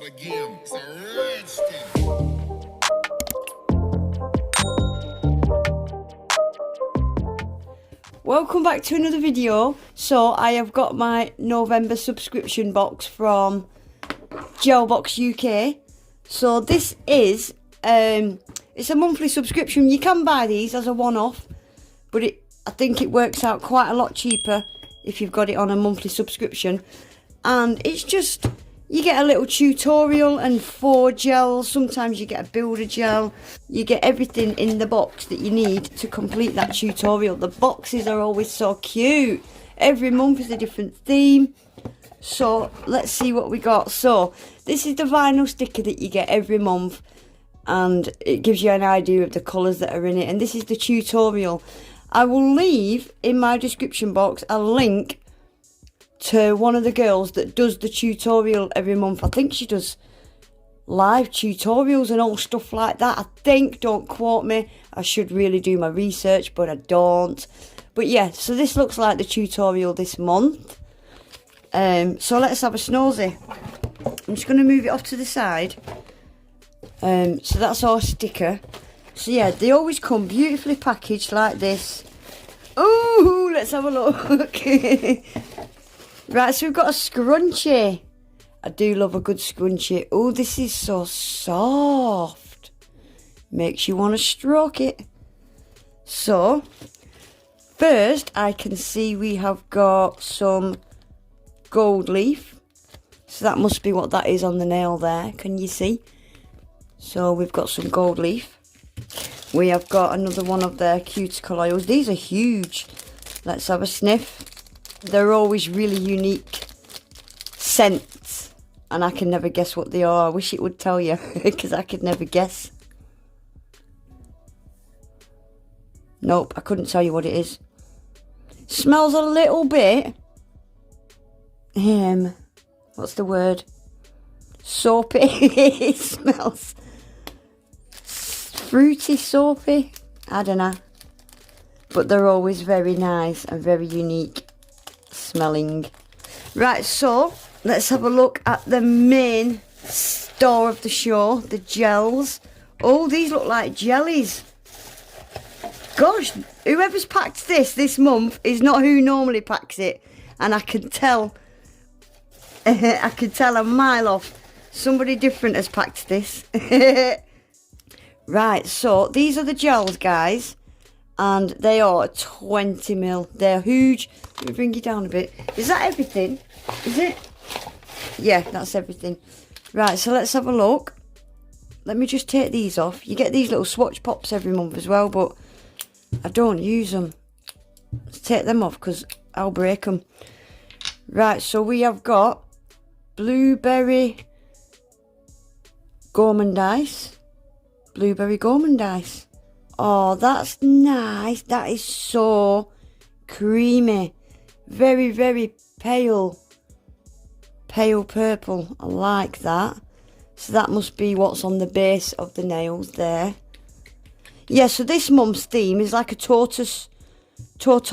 start again. It's a rich thing. Welcome back to another video. So I have got my November subscription box from Gelbox UK. So this is it's a monthly subscription. You can buy these as a one-off, but I think it works out quite a lot cheaper if you've got it on a monthly subscription. And it's just, you get a little tutorial and 4 gels. Sometimes you get a builder gel. You get everything in the box that you need to complete that tutorial. The boxes are always so cute. Every month is a different theme. So let's see what we got. So this is the vinyl sticker that you get every month, and it gives you an idea of the colours that are in it. And this is the tutorial. I will leave in my description box a link to one of the girls that does the tutorial every month. I think she does live tutorials and all stuff like that. I think, don't quote me, I should really do my research, but I don't. But yeah, so this looks like the tutorial this month. So let's have a snosy. I'm just going to move it off to the side. So that's our sticker. So yeah, they always come beautifully packaged like this. Ooh, let's have a look. Right, so we've got a scrunchie. I do love a good scrunchie. Oh, this is so soft. Makes you want to stroke it. So, first I can see we have got some gold leaf. So that must be what that is on the nail there. Can you see? So we've got some gold leaf. We have got another one of their cuticle oils. These are huge. Let's have a sniff. They're always really unique scents, and I can never guess what they are. I wish it would tell you, because I could never guess. Nope, I couldn't tell you what it is. Smells a little bit, what's the word? Soapy. It smells fruity, soapy. I don't know. But they're always very nice and very unique smelling. Right, so let's have a look at the main star of the show, the gels. Oh, these look like jellies. Gosh, whoever's packed this month is not who normally packs it, and I can tell I can tell a mile off. Somebody different has packed this. Right, so these are the gels, guys, and they are 20ml. They're huge. Let me bring you down a bit. Is that everything? Is it? Yeah, that's everything. Right, so let's have a look. Let me just take these off. You get these little swatch pops every month as well, but I don't use them. Let's take them off because I'll break them. Right, so we have got blueberry gourmandize. Blueberry gourmandize. Oh, that's nice. That is so creamy. Very, very pale. Pale purple. I like that. So that must be what's on the base of the nails there. Yeah, so this month's theme is like a tortoise, turtle,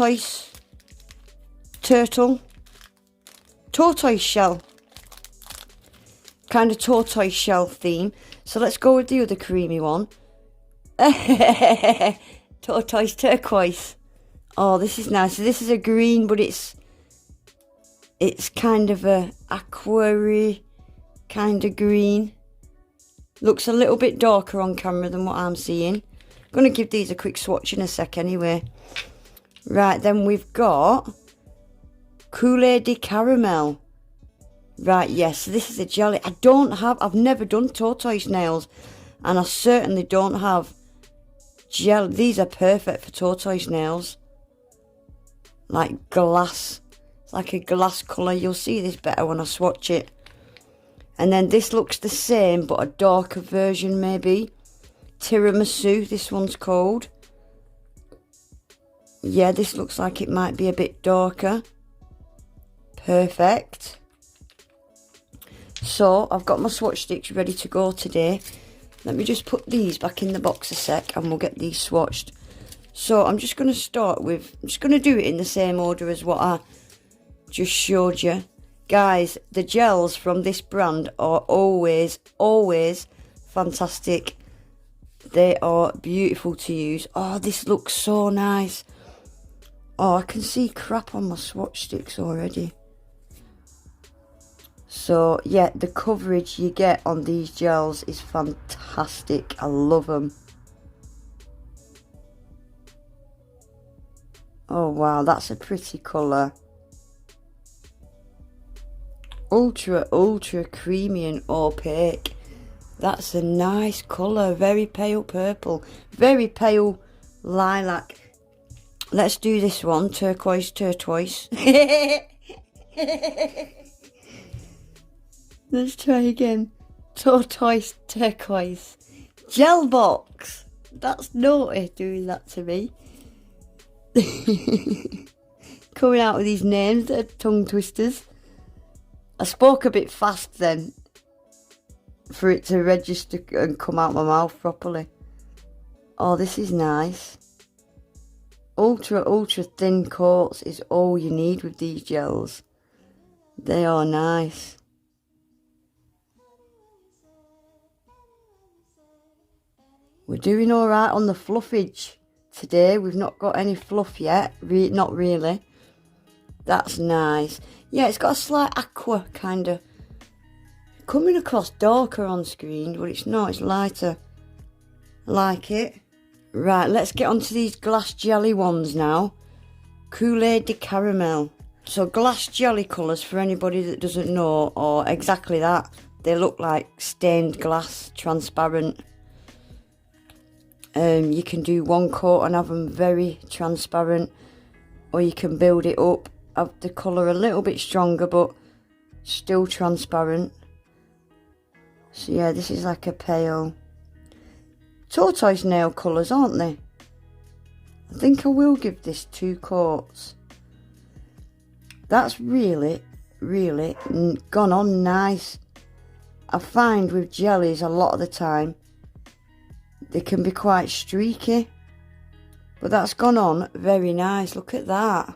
tortoise shell. Kind of tortoise shell theme. So let's go with the other creamy one. Tortoise turquoise. Oh, this is nice. So this is a green, but it's kind of a aquary kind of green. Looks a little bit darker on camera than what I'm seeing. I'm going to give these a quick swatch in a sec anyway. Right, then we've got Kool-Aid Caramel. Right, yes, so this is a jelly. I've never done tortoise nails, and I certainly don't have gel. These are perfect for tortoise nails. Like glass. It's like a glass colour. You'll see this better when I swatch it. And then this looks the same, but a darker version maybe. Tiramisu, this one's called. Yeah, this looks like it might be a bit darker. Perfect. So, I've got my swatch sticks ready to go today. Let me just put these back in the box a sec and we'll get these swatched. So, I'm just going to start with, I'm just going to do it in the same order as what I just showed you. Guys, the gels from this brand are always fantastic. They are beautiful to use. Oh, this looks so nice. Oh, I can see crap on my swatch sticks already. So, yeah, the coverage you get on these gels is fantastic. I love them. Oh, wow, that's a pretty colour. Ultra creamy and opaque. That's a nice colour. Very pale purple. Very pale lilac. Let's do this one. Turquoise. Let's try again. Tortoise turquoise. Gelbox. That's naughty doing that to me. Coming out with these names that are tongue twisters. I spoke a bit fast then for it to register and come out my mouth properly. Oh, this is nice. Ultra thin coats is all you need with these gels. They are nice. We're doing alright on the fluffage today. We've not got any fluff yet. Not really. That's nice. Yeah, it's got a slight aqua kind of coming across darker on screen, but it's not, it's lighter. I like it. Right, let's get onto these glass jelly ones now. Kool-Aid de Caramel. So glass jelly colours, for anybody that doesn't know, are exactly that. They look like stained glass, transparent. You can do one coat and have them very transparent, or you can build it up, have the colour a little bit stronger but still transparent. So yeah, this is like a pale tortoise nail colours, aren't they? I think I will give this 2 coats. That's really gone on nice. I find with jellies a lot of the time they can be quite streaky, but that's gone on very nice. Look at that.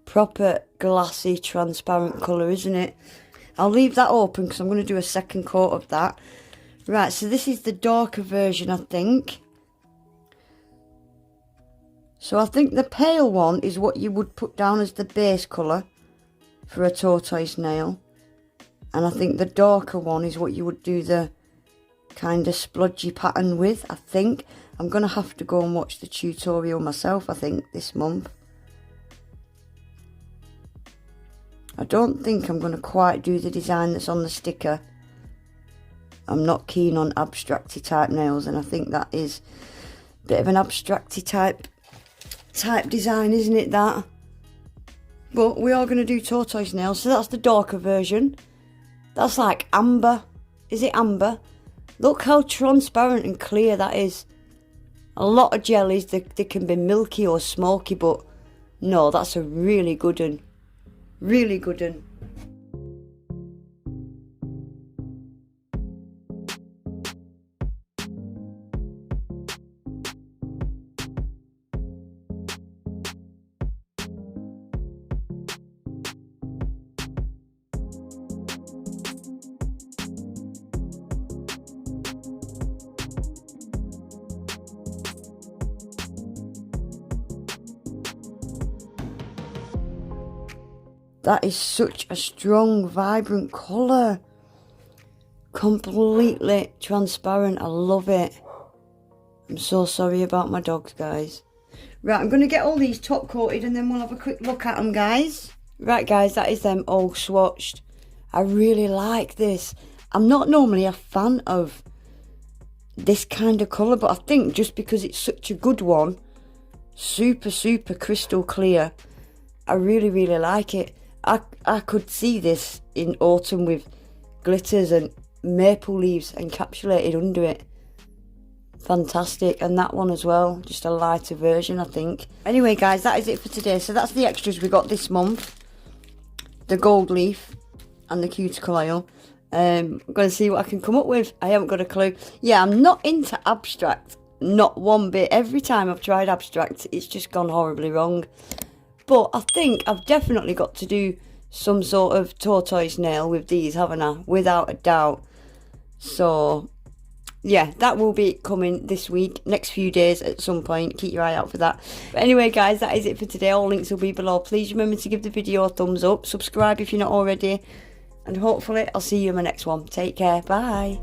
Proper glassy transparent colour, isn't it? I'll leave that open because I'm going to do a second coat of that. Right, so this is the darker version, I think. So I think the pale one is what you would put down as the base colour for a tortoise nail. And I think the darker one is what you would do the kind of splodgy pattern with, I think. I'm going to have to go and watch the tutorial myself, I think, this month. I don't think I'm going to quite do the design that's on the sticker. I'm not keen on abstracty type nails, and I think that is a bit of an abstracty type design, isn't it, that? But we are going to do tortoise nails, so that's the darker version. That's like amber. Is it amber? Look how transparent and clear that is. A lot of jellies, they can be milky or smoky, but no, that's a really good one. Really good one. That is such a strong, vibrant colour. Completely transparent. I love it. I'm so sorry about my dogs, guys. Right, I'm going to get all these top coated and then we'll have a quick look at them, guys. Right, guys, that is them all swatched. I really like this. I'm not normally a fan of this kind of colour, but I think just because it's such a good one, super crystal clear, I really like it. I could see this in autumn with glitters and maple leaves encapsulated under it. Fantastic. And that one as well, just a lighter version, I think. Anyway, guys, that is it for today. So that's the extras we got this month. The gold leaf and the cuticle oil. I'm going to see what I can come up with. I haven't got a clue. Yeah, I'm not into abstract. Not one bit. Every time I've tried abstract, it's just gone horribly wrong. But I think I've definitely got to do some sort of tortoise nail with these, haven't I? Without a doubt. So yeah, that will be coming this week, next few days at some point. Keep your eye out for that. But anyway, guys, that is it for today. All links will be below. Please remember to give the video a thumbs up. Subscribe if you're not already. And hopefully I'll see you in my next one. Take care. Bye.